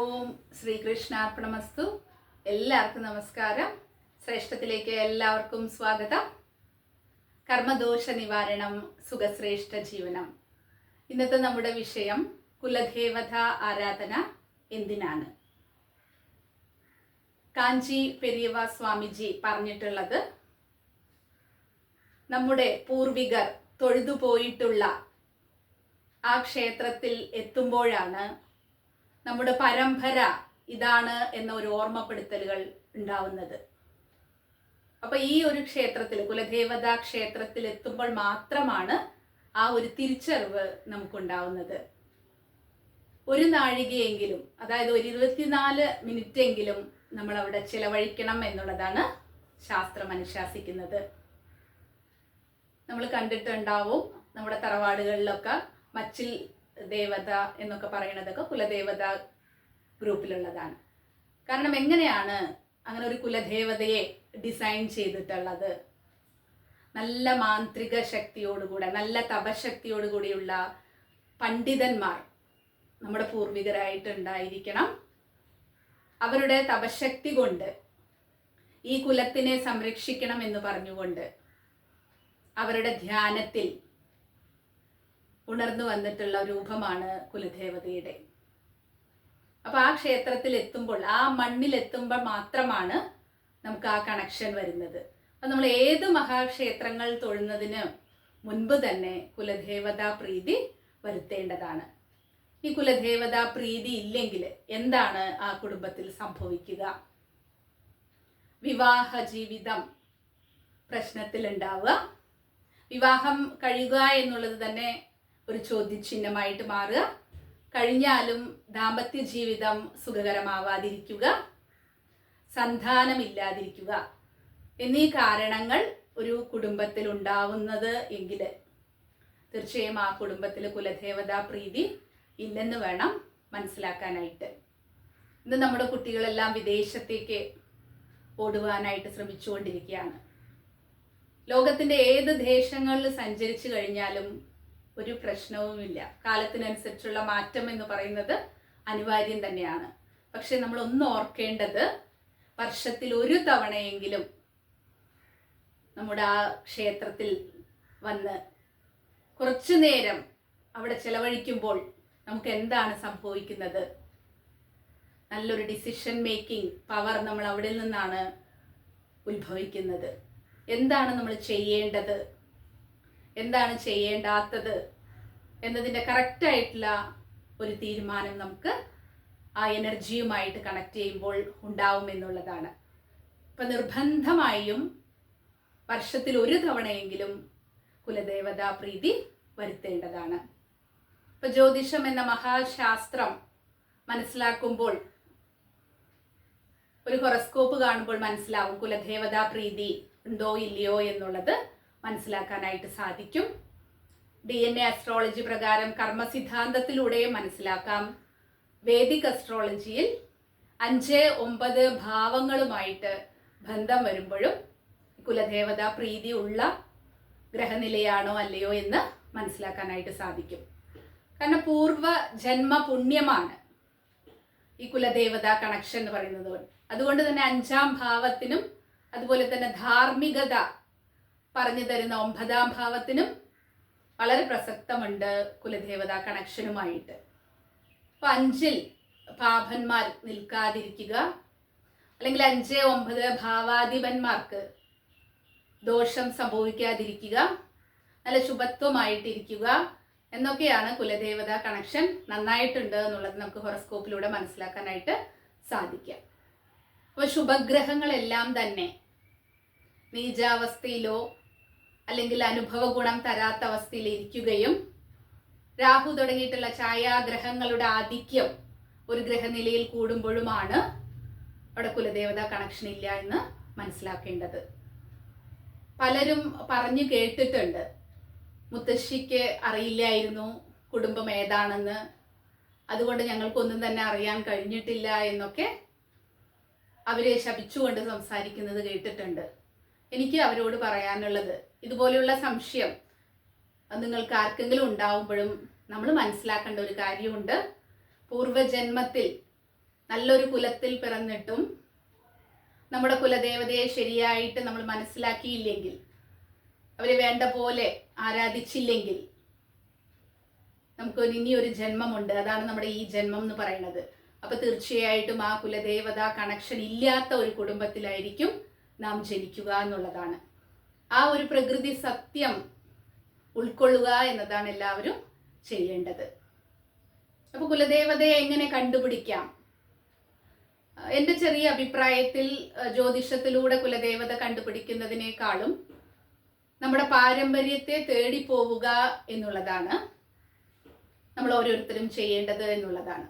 ഓം ശ്രീകൃഷ്ണാർപ്പണമസ്തു. എല്ലാവർക്കും നമസ്കാരം. ശ്രേഷ്ഠത്തിലേക്ക് എല്ലാവർക്കും സ്വാഗതം. കർമ്മദോഷ നിവാരണം, സുഖശ്രേഷ്ഠ ജീവനം. ഇന്നത്തെ നമ്മുടെ വിഷയം കുലദേവത ആരാധന എന്തിനാണ്. കാഞ്ചി പെരിയവ സ്വാമിജി പറഞ്ഞിട്ടുള്ളത്, നമ്മുടെ പൂർവികർ തൊഴുതുപോയിട്ടുള്ള ആ ക്ഷേത്രത്തിൽ എത്തുമ്പോഴാണ് നമ്മുടെ പരമ്പര ഇതാണ് എന്ന ഒരു ഓർമ്മപ്പെടുത്തലുകൾ ഉണ്ടാവുന്നത്. അപ്പൊ ഈ ഒരു ക്ഷേത്രത്തിൽ, കുലദേവതാ ക്ഷേത്രത്തിൽ എത്തുമ്പോൾ മാത്രമാണ് ആ ഒരു തിരിച്ചറിവ് നമുക്കുണ്ടാവുന്നത്. ഒരു നാഴികയെങ്കിലും, അതായത് ഒരു 24 മിനിറ്റ് എങ്കിലും നമ്മൾ അവിടെ ചിലവഴിക്കണം എന്നുള്ളതാണ് ശാസ്ത്രം അനുശാസിക്കുന്നത്. നമ്മൾ കണ്ടിട്ടുണ്ടാവും, നമ്മുടെ തറവാടുകളിലൊക്കെ മച്ചിൽ ദേവത എന്നൊക്കെ പറയുന്നതൊക്കെ കുലദേവത ഗ്രൂപ്പിലുള്ളതാണ്. കാരണം എങ്ങനെയാണ് അങ്ങനെ ഒരു കുലദേവതയെ ഡിസൈൻ ചെയ്തിട്ടുള്ളത്? നല്ല മാന്ത്രിക ശക്തിയോടുകൂടെ, നല്ല തപശക്തിയോടുകൂടിയുള്ള പണ്ഡിതന്മാർ നമ്മുടെ പൂർവികരായിട്ടുണ്ടായിരിക്കണം. അവരുടെ തപശക്തി കൊണ്ട് ഈ കുലത്തിനെ സംരക്ഷിക്കണം എന്ന് പറഞ്ഞുകൊണ്ട് അവരുടെ ധ്യാനത്തിൽ ഉണർന്നു വന്നിട്ടുള്ള രൂപമാണ് കുലദേവതയുടെ. അപ്പൊ ആ ക്ഷേത്രത്തിൽ എത്തുമ്പോൾ, ആ മണ്ണിലെത്തുമ്പോൾ മാത്രമാണ് നമുക്ക് ആ കണക്ഷൻ വരുന്നത്. അപ്പൊ നമ്മൾ ഏത് മഹാക്ഷേത്രങ്ങൾ തൊഴുന്നതിന് മുൻപ് തന്നെ കുലദേവതാ പ്രീതി വരുത്തേണ്ടതാണ്. ഈ കുലദേവതാ പ്രീതി ഇല്ലെങ്കിൽ എന്താണ് ആ കുടുംബത്തിൽ സംഭവിക്കുക? വിവാഹ ജീവിതം പ്രശ്നത്തിലുണ്ടാവുക, വിവാഹം കഴിയുക എന്നുള്ളത് തന്നെ ഒരു ചോദ്യചിഹ്നമായിട്ട് മാറുക, കഴിഞ്ഞാലും ദാമ്പത്യ ജീവിതം സുഖകരമാവാതിരിക്കുക, സന്താനമില്ലാതിരിക്കുക എന്നീ കാരണങ്ങൾ ഒരു കുടുംബത്തിൽ ഉണ്ടാവുന്നത് എങ്കിൽ തീർച്ചയായും ആ കുടുംബത്തിൽ കുലദേവതാ പ്രീതി ഇല്ലെന്ന് വേണം മനസ്സിലാക്കാനായിട്ട്. ഇന്ന് നമ്മുടെ കുട്ടികളെല്ലാം വിദേശത്തേക്ക് ഓടുവാനായിട്ട് ശ്രമിച്ചുകൊണ്ടിരിക്കുകയാണ്. ലോകത്തിൻ്റെ ഏത് ദേശങ്ങളിൽ സഞ്ചരിച്ചു കഴിഞ്ഞാലും ഒരു പ്രശ്നവുമില്ല. കാലത്തിനനുസരിച്ചുള്ള മാറ്റം എന്ന് പറയുന്നത് അനിവാര്യം തന്നെയാണ്. പക്ഷെ നമ്മൾ ഒന്ന് ഓർക്കേണ്ടത്, വർഷത്തിൽ ഒരു തവണയെങ്കിലും നമ്മുടെ ആ ക്ഷേത്രത്തിൽ വന്ന് കുറച്ചു നേരം അവിടെ ചെലവഴിക്കുമ്പോൾ നമുക്ക് എന്താണ് സംഭവിക്കുന്നത്? നല്ലൊരു ഡിസിഷൻ മേക്കിംഗ് പവർ നമ്മൾ അവിടെ നിന്നാണ് ഉത്ഭവിക്കുന്നത്. എന്താണ് നമ്മൾ ചെയ്യേണ്ടത്, എന്താണ് ചെയ്യേണ്ടാത്തത് എന്നതിൻ്റെ കറക്റ്റായിട്ടുള്ള ഒരു തീരുമാനം നമുക്ക് ആ എനർജിയുമായിട്ട് കണക്ട് ചെയ്യുമ്പോൾ ഉണ്ടാവും എന്നുള്ളതാണ്. ഇപ്പം നിർബന്ധമായും വർഷത്തിൽ ഒരു തവണയെങ്കിലും കുലദേവതാ പ്രീതി വരുത്തേണ്ടതാണ്. ഇപ്പം ജ്യോതിഷം എന്ന മഹാശാസ്ത്രം മനസ്സിലാക്കുമ്പോൾ, ഒരു ഹൊറോസ്കോപ്പ് കാണുമ്പോൾ മനസ്സിലാവും കുലദേവതാ പ്രീതി ഉണ്ടോ ഇല്ലയോ എന്നുള്ളത് മനസ്സിലാക്കാനായിട്ട് സാധിക്കും. DNA അസ്ട്രോളജി പ്രകാരം കർമ്മസിദ്ധാന്തത്തിലൂടെയും മനസ്സിലാക്കാം. വേദിക് അസ്ട്രോളജിയിൽ 5, 9 ഭാവങ്ങളുമായിട്ട് ബന്ധം വരുമ്പോഴും കുലദേവതാ പ്രീതി ഉള്ള ഗ്രഹനിലയാണോ അല്ലയോ എന്ന് മനസ്സിലാക്കാനായിട്ട് സാധിക്കും. കാരണം പൂർവ്വ ജന്മ പുണ്യമാണ് ഈ കുലദേവതാ കണക്ഷൻ എന്ന് പറയുന്നത്. അതുകൊണ്ട് തന്നെ 5ാം ഭാവത്തിനും അതുപോലെ തന്നെ ധാർമ്മികത പറഞ്ഞു തരുന്ന 9ാം ഭാവത്തിനും വളരെ പ്രസക്തമുണ്ട് കുലദേവതാ കണക്ഷനുമായിട്ട്. അപ്പൊ 5ൽ പാപന്മാർ നിൽക്കാതിരിക്കുക, അല്ലെങ്കിൽ 5, 9 ഭാവാധിപന്മാർക്ക് ദോഷം സംഭവിക്കാതിരിക്കുക, നല്ല ശുഭത്വമായിട്ടിരിക്കുക എന്നൊക്കെയാണ് കുലദേവതാ കണക്ഷൻ നന്നായിട്ടുണ്ട് എന്നുള്ളത് നമുക്ക് ഹൊറോസ്കോപ്പിലൂടെ മനസ്സിലാക്കാനായിട്ട് സാധിക്കാം. അപ്പോൾ ശുഭഗ്രഹങ്ങളെല്ലാം തന്നെ നീചാവസ്ഥയിലോ അല്ലെങ്കിൽ അനുഭവ ഗുണം തരാത്ത അവസ്ഥയിൽ ഇരിക്കുകയും, രാഹു തുടങ്ങിയിട്ടുള്ള ഛായാഗ്രഹങ്ങളുടെ ആധിക്യം ഒരു ഗ്രഹനിലയിൽ കൂടുമ്പോഴുമാണ് അവിടെ കുലദേവതാ കണക്ഷൻ ഇല്ല എന്ന് മനസ്സിലാക്കേണ്ടത്. പലരും പറഞ്ഞു കേട്ടിട്ടുണ്ട്, മുത്തശ്ശിക്ക് അറിയില്ലായിരുന്നു കുടുംബം ഏതാണെന്ന്, അതുകൊണ്ട് ഞങ്ങൾക്കൊന്നും തന്നെ അറിയാൻ കഴിഞ്ഞിട്ടില്ല എന്നൊക്കെ അവരെ ശപിച്ചുകൊണ്ട് സംസാരിക്കുന്നത് കേട്ടിട്ടുണ്ട്. എനിക്ക് അവരോട് പറയാനുള്ളത്, ഇതുപോലെയുള്ള സംശയം നിങ്ങൾക്ക് ആർക്കെങ്കിലും ഉണ്ടാവുമ്പോഴും നമ്മൾ മനസ്സിലാക്കേണ്ട ഒരു കാര്യമുണ്ട്. പൂർവ്വജന്മത്തിൽ നല്ലൊരു കുലത്തിൽ പിറന്നിട്ടും നമ്മുടെ കുലദേവതയെ ശരിയായിട്ട് നമ്മൾ മനസ്സിലാക്കിയില്ലെങ്കിൽ, അവരെ വേണ്ട പോലെ ആരാധിച്ചില്ലെങ്കിൽ നമുക്ക് ഇനിയൊരു ജന്മമുണ്ട്. അതാണ് നമ്മുടെ ഈ ജന്മം എന്ന് പറയുന്നത്. അപ്പൊ തീർച്ചയായിട്ടും ആ കുലദേവത കണക്ഷൻ ഇല്ലാത്ത ഒരു കുടുംബത്തിലായിരിക്കും നാം ജനിക്കുക എന്നുള്ളതാണ്. ആ ഒരു പ്രകൃതി സത്യം ഉൾക്കൊള്ളുക എന്നതാണ് എല്ലാവരും ചെയ്യേണ്ടത്. അപ്പൊ കുലദേവതയെ എങ്ങനെ കണ്ടുപിടിക്കാം? എൻ്റെ ചെറിയ അഭിപ്രായത്തിൽ ജ്യോതിഷത്തിലൂടെ കുലദേവത കണ്ടുപിടിക്കുന്നതിനേക്കാളും നമ്മുടെ പാരമ്പര്യത്തെ തേടി പോവുക എന്നുള്ളതാണ് നമ്മൾ ഓരോരുത്തരും ചെയ്യേണ്ടത് എന്നുള്ളതാണ്.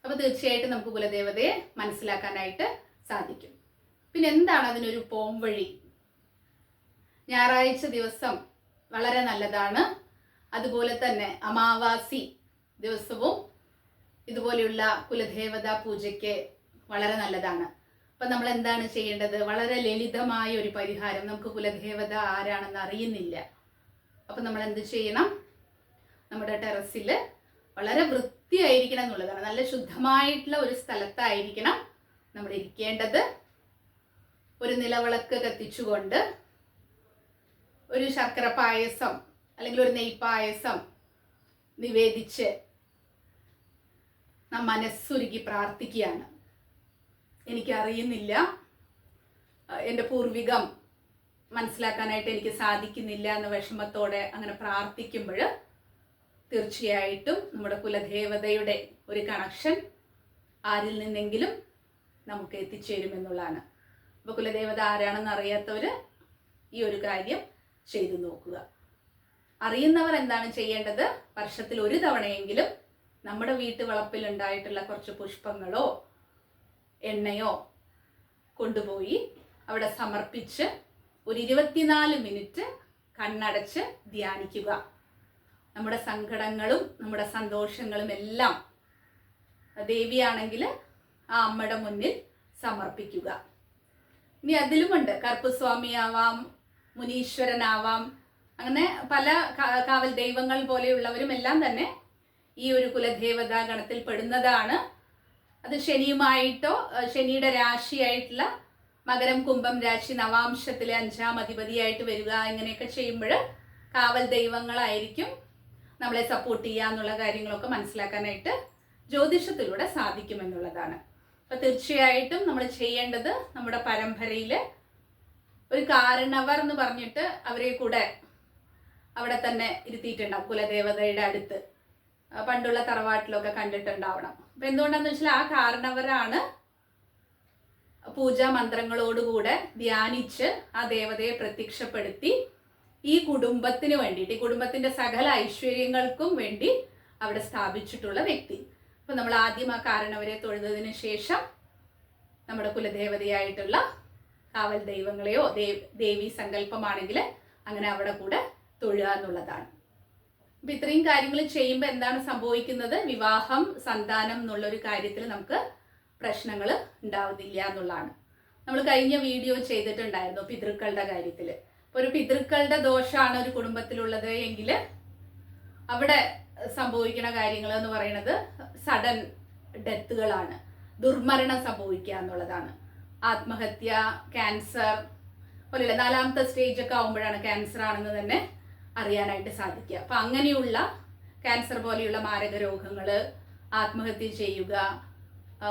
അപ്പൊ തീർച്ചയായിട്ടും നമുക്ക് കുലദേവതയെ മനസ്സിലാക്കാനായിട്ട് സാധിക്കും. പിന്നെ എന്താണ് അതിനൊരു പോംവഴി? ഞായറാഴ്ച ദിവസം വളരെ നല്ലതാണ്. അതുപോലെ തന്നെ അമാവാസി ദിവസവും ഇതുപോലെയുള്ള കുലദേവതാ പൂജയ്ക്ക് വളരെ നല്ലതാണ്. അപ്പം നമ്മൾ എന്താണ് ചെയ്യേണ്ടത്? വളരെ ലളിതമായ ഒരു പരിഹാരം. നമുക്ക് കുലദേവത ആരാണെന്ന് അറിയുന്നില്ല. അപ്പം നമ്മൾ എന്ത് ചെയ്യണം? നമ്മുടെ ടെറസിൽ വളരെ വൃത്തിയായിരിക്കണം എന്നുള്ളതാണ്. നല്ല ശുദ്ധമായിട്ടുള്ള ഒരു സ്ഥലത്തായിരിക്കണം നമ്മൾ ഇരിക്കേണ്ടത്. ഒരു നിലവിളക്ക് കത്തിച്ചുകൊണ്ട് ഒരു ശർക്കര പായസം അല്ലെങ്കിൽ ഒരു നെയ്പായസം നിവേദിച്ച് നാം മനസ്സുരുകി പ്രാർത്ഥിക്കുകയാണ്. എനിക്കറിയുന്നില്ല, എൻ്റെ പൂർവികം മനസ്സിലാക്കാനായിട്ട് എനിക്ക് സാധിക്കുന്നില്ല എന്ന വിഷമത്തോടെ അങ്ങനെ പ്രാർത്ഥിക്കുമ്പോൾ തീർച്ചയായിട്ടും നമ്മുടെ കുലദേവതയുടെ ഒരു കണക്ഷൻ ആരിൽ നിന്നെങ്കിലും നമുക്ക് എത്തിച്ചേരുമെന്നുള്ളതാണ്. അപ്പോൾ കുലദേവത ആരാണെന്ന് അറിയാത്തവർ ഈ ഒരു കാര്യം ചെയ്തു നോക്കുക. അറിയുന്നവർ എന്താണ് ചെയ്യേണ്ടത്? വർഷത്തിൽ ഒരു തവണയെങ്കിലും നമ്മുടെ വീട്ടുവളപ്പിൽ ഉണ്ടായിട്ടുള്ള കുറച്ച് പുഷ്പങ്ങളോ എണ്ണയോ കൊണ്ടുപോയി അവിടെ സമർപ്പിച്ച് ഒരു 24 മിനിറ്റ് കണ്ണടച്ച് ധ്യാനിക്കുക. നമ്മുടെ സങ്കടങ്ങളും നമ്മുടെ സന്തോഷങ്ങളും എല്ലാം ദേവിയാണെങ്കിൽ ആ അമ്മയുടെ മുന്നിൽ സമർപ്പിക്കുക. ഇനി അതിലുമുണ്ട്, കറുപ്പുസ്വാമിയാവാം, മുനീശ്വരനാവാം, അങ്ങനെ പല കാവൽ ദൈവങ്ങൾ പോലെയുള്ളവരും എല്ലാം തന്നെ ഈ ഒരു കുലദേവതാ ഗണത്തിൽ പെടുന്നതാണ്. അത് ശനിയുമായിട്ടോ ശനിയുടെ രാശിയായിട്ടുള്ള മകരം കുംഭം രാശി നവാംശത്തിലെ 5ാം അധിപതിയായിട്ട് വരിക, ഇങ്ങനെയൊക്കെ ചെയ്യുമ്പോൾ കാവൽ ദൈവങ്ങളായിരിക്കും നമ്മളെ സപ്പോർട്ട് ചെയ്യുക എന്നുള്ള കാര്യങ്ങളൊക്കെ മനസ്സിലാക്കാനായിട്ട് ജ്യോതിഷത്തിലൂടെ സാധിക്കുമെന്നുള്ളതാണ്. അപ്പം തീർച്ചയായിട്ടും നമ്മൾ ചെയ്യേണ്ടത് നമ്മുടെ പരമ്പരയിൽ ഒരു കാരണവർ എന്ന് പറഞ്ഞിട്ട് അവരെ കൂടെ അവിടെ തന്നെ ഇരുത്തിയിട്ടുണ്ടാവും കുലദേവതയുടെ അടുത്ത്. പണ്ടുള്ള തറവാട്ടിലൊക്കെ കണ്ടിട്ടുണ്ടാവണം. അപ്പം എന്തുകൊണ്ടാന്ന് വെച്ചാൽ ആ കാരണവരാണ് പൂജാ മന്ത്രങ്ങളോടുകൂടെ ധ്യാനിച്ച് ആ ദേവതയെ പ്രത്യക്ഷപ്പെടുത്തി ഈ കുടുംബത്തിന് വേണ്ടിയിട്ട്, ഈ കുടുംബത്തിന്റെ സകല ഐശ്വര്യങ്ങൾക്കും വേണ്ടി അവിടെ സ്ഥാപിച്ചിട്ടുള്ള വ്യക്തി. അപ്പം നമ്മൾ ആദ്യം ആ കാരണവരെ തൊഴുതതിന് ശേഷം നമ്മുടെ കുലദേവതയായിട്ടുള്ള കാവൽ ദൈവങ്ങളെയോ ദേവി സങ്കല്പമാണെങ്കിൽ അങ്ങനെ അവിടെ കൂടെ തൊഴുക എന്നുള്ളതാണ്. അപ്പം ഇത്രയും കാര്യങ്ങൾ ചെയ്യുമ്പോൾ എന്താണ് സംഭവിക്കുന്നത്? വിവാഹം, സന്താനം എന്നുള്ളൊരു കാര്യത്തിൽ നമുക്ക് പ്രശ്നങ്ങൾ ഉണ്ടാവുന്നില്ല എന്നുള്ളതാണ്. നമ്മൾ കഴിഞ്ഞ വീഡിയോ ചെയ്തിട്ടുണ്ടായിരുന്നു പിതൃക്കളുടെ കാര്യത്തിൽ. ഇപ്പോൾ ഒരു പിതൃക്കളുടെ ദോഷമാണ് ഒരു കുടുംബത്തിലുള്ളത് എങ്കിൽ അവിടെ സംഭവിക്കുന്ന കാര്യങ്ങൾ എന്ന് പറയുന്നത് സഡൻ ഡെത്തുകളാണ്, ദുർമരണം സംഭവിക്കുക എന്നുള്ളതാണ്. ആത്മഹത്യ, ക്യാൻസർ പോലെയുള്ള 4ാമത്തെ സ്റ്റേജ് ഒക്കെ ആകുമ്പോഴാണ് ക്യാൻസർ ആണെന്ന് തന്നെ അറിയാനായിട്ട് സാധിക്കുക. അപ്പം അങ്ങനെയുള്ള ക്യാൻസർ പോലെയുള്ള മാരക രോഗങ്ങൾ, ആത്മഹത്യ ചെയ്യുക,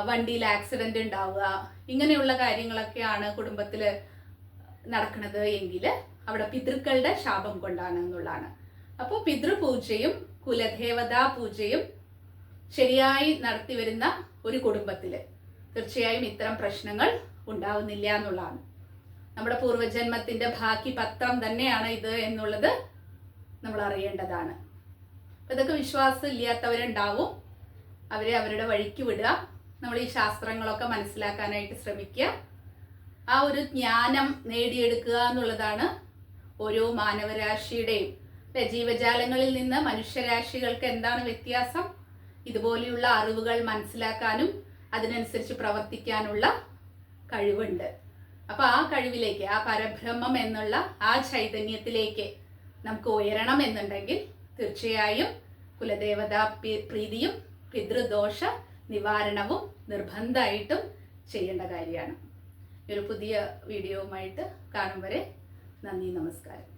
വണ്ടിയിൽ ആക്സിഡന്റ് ഉണ്ടാവുക, ഇങ്ങനെയുള്ള കാര്യങ്ങളൊക്കെയാണ് കുടുംബത്തിൽ നടക്കുന്നത് എങ്കിൽ അവിടെ പിതൃക്കളുടെ ശാപം കൊണ്ടാണ് എന്നുള്ളതാണ്. അപ്പോൾ പിതൃപൂജയും കുലദേവതാ പൂജയും ശരിയായി നടത്തി വരുന്ന ഒരു കുടുംബത്തിൽ തീർച്ചയായും ഇത്തരം പ്രശ്നങ്ങൾ ഉണ്ടാവുന്നില്ല എന്നുള്ളതാണ്. നമ്മുടെ പൂർവ്വജന്മത്തിന്റെ ബാക്കി പത്രം തന്നെയാണ് ഇത് എന്നുള്ളത് നമ്മൾ അറിയേണ്ടതാണ്. ഇതൊക്കെ വിശ്വാസം ഇല്ലാത്തവരുണ്ടാവും, അവരെ അവരുടെ വഴിക്ക് വിടുക. നമ്മൾ ഈ ശാസ്ത്രങ്ങളൊക്കെ മനസ്സിലാക്കാനായിട്ട് ശ്രമിക്കുക. ആ ഒരു ജ്ഞാനം നേടിയെടുക്കുക എന്നുള്ളതാണ് ഓരോ മാനവരാശിയുടെയും. ജീവജാലങ്ങളിൽ നിന്ന് മനുഷ്യരാശികൾക്ക് എന്താണ് വ്യത്യാസം? ഇതുപോലെയുള്ള അറിവുകൾ മനസ്സിലാക്കാനും അതിനനുസരിച്ച് പ്രവർത്തിക്കാനുള്ള കഴിവുണ്ട്. അപ്പൊ ആ കഴിവിലേക്ക്, ആ പരബ്രഹ്മം എന്നുള്ള ആ ചൈതന്യത്തിലേക്ക് നമുക്ക് ഉയരണം എന്നുണ്ടെങ്കിൽ തീർച്ചയായും കുലദേവതാ പ്രീതിയും പിതൃദോഷ നിവാരണവും നിർബന്ധമായിട്ടും ചെയ്യേണ്ട കാര്യമാണ്. ഒരു പുതിയ വീഡിയോവുമായിട്ട് കാണും വരെ നന്ദി, നമസ്കാരം.